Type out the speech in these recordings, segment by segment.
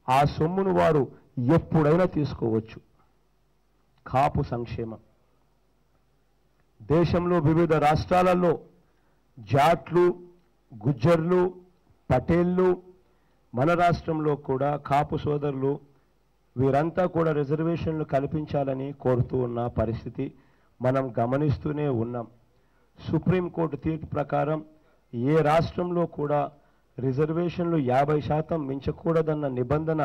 ఆ సొమ్మును వారు ఎప్పుడైనా తీసుకోవచ్చు. కాపు సంక్షేమం. దేశంలో వివిధ రాష్ట్రాలలో జాట్లు, గుజ్జర్లు, పటేళ్ళు, మన రాష్ట్రంలో కూడా కాపు సోదరులు వీరంతా కూడా రిజర్వేషన్లు కల్పించాలని కోరుతూ ఉన్న పరిస్థితి మనం గమనిస్తూనే ఉన్నాం. సుప్రీంకోర్టు తీర్పు ప్రకారం ఏ రాష్ట్రంలో కూడా రిజర్వేషన్లు 50% మించకూడదన్న నిబంధన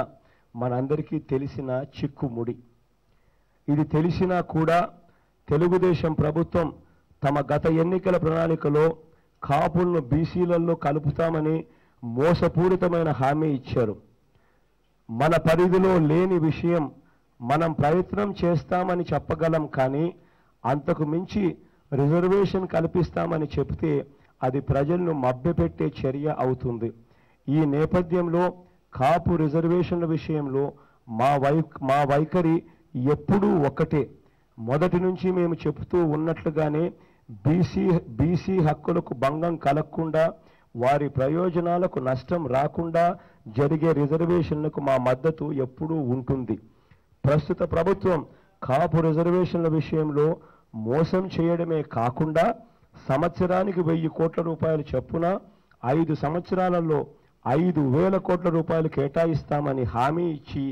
మనందరికీ తెలిసిన చిక్కుముడి. ఇది తెలిసినా కూడా తెలుగుదేశం ప్రభుత్వం తమ గత ఎన్నికల ప్రణాళికలో కాపులను బీసీలలో కలుపుతామని మోసపూరితమైన హామీ ఇచ్చారు. మన పరిధిలో లేని విషయం మనం ప్రయత్నం చేస్తామని చెప్పగలం, కానీ అంతకు మించి రిజర్వేషన్ కల్పిస్తామని చెప్తే అది ప్రజలను మభ్యపెట్టే చర్య అవుతుంది. ఈ నేపథ్యంలో కాపు రిజర్వేషన్ల విషయంలో మా వైఖరి ఎప్పుడూ ఒకటే. మొదటి నుంచి మేము చెబుతూ ఉన్నట్లుగానే బీసీ హక్కులకు భంగం కలగకుండా, వారి ప్రయోజనాలకు నష్టం రాకుండా జరిగే రిజర్వేషన్లకు మా మద్దతు ఎప్పుడూ ఉంటుంది. ప్రస్తుత ప్రభుత్వం కాపు రిజర్వేషన్ల విషయంలో మోసం చేయడమే కాకుండా సంవత్సరానికి 1000 కోట్ల రూపాయలు చొప్పున 5 సంవత్సరాలలో 5,000 కోట్ల రూపాయలు కేటాయిస్తామని హామీ ఇచ్చి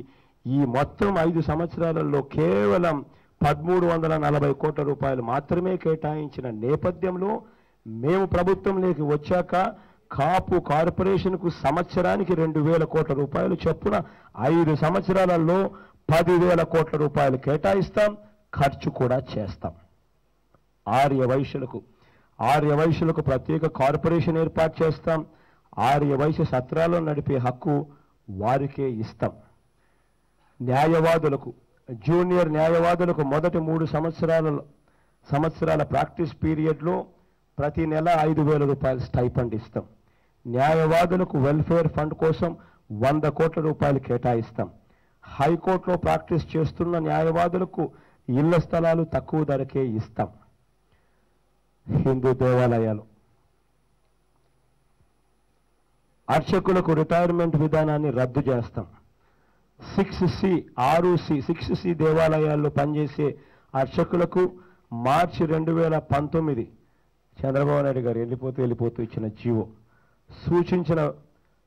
ఈ మొత్తం 5 సంవత్సరాలలో కేవలం 1340 కోట్ల రూపాయలు మాత్రమే కేటాయించిన నేపథ్యంలో మేము ప్రభుత్వంలోకి వచ్చాక కాపు కార్పొరేషన్కు సంవత్సరానికి 2,000 కోట్ల రూపాయలు చొప్పున 5 సంవత్సరాలలో 10,000 కోట్ల రూపాయలు కేటాయిస్తాం, ఖర్చు కూడా చేస్తాం. ఆర్యవైశ్యులకు ప్రత్యేక కార్పొరేషన్ ఏర్పాటు చేస్తాం. ఆర్యవైశ్య సత్రాలను నడిపే హక్కు వారికే ఇస్తాం. న్యాయవాదులకు, జూనియర్ న్యాయవాదులకు మొదటి 3 సంవత్సరాల ప్రాక్టీస్ పీరియడ్లో ప్రతి నెల 5,000 రూపాయలు స్టైపెండ్ ఇస్తాం. న్యాయవాదులకు వెల్ఫేర్ ఫండ్ కోసం 100 కోట్ల రూపాయలు కేటాయిస్తాం. హైకోర్టులో ప్రాక్టీస్ చేస్తున్న న్యాయవాదులకు ఇళ్ల స్థలాలు తక్కువ ధరకే ఇస్తాం. హిందూ దేవాలయాలు, అర్చకులకు రిటైర్మెంట్ విధానాన్ని రద్దు చేస్తాం. 6C దేవాలయాల్లో పనిచేసే అర్చకులకు మార్చి 2019 చంద్రబాబు నాయుడు గారు వెళ్ళిపోతూ ఇచ్చిన జీవో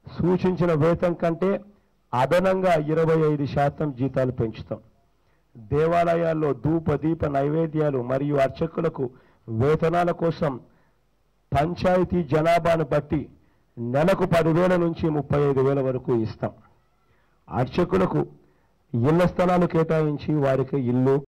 సూచించిన వేతనం కంటే అదనంగా 25% జీతాలు పెంచుతాం. దేవాలయాల్లో ధూప దీప నైవేద్యాలు మరియు అర్చకులకు వేతనాల కోసం పంచాయతీ జనాభాను బట్టి నెలకు 10,000 నుంచి 35,000 వరకు ఇస్తాం. అర్చకులకు ఇళ్ల స్థలాలు కేటాయించి వారికి ఇల్లు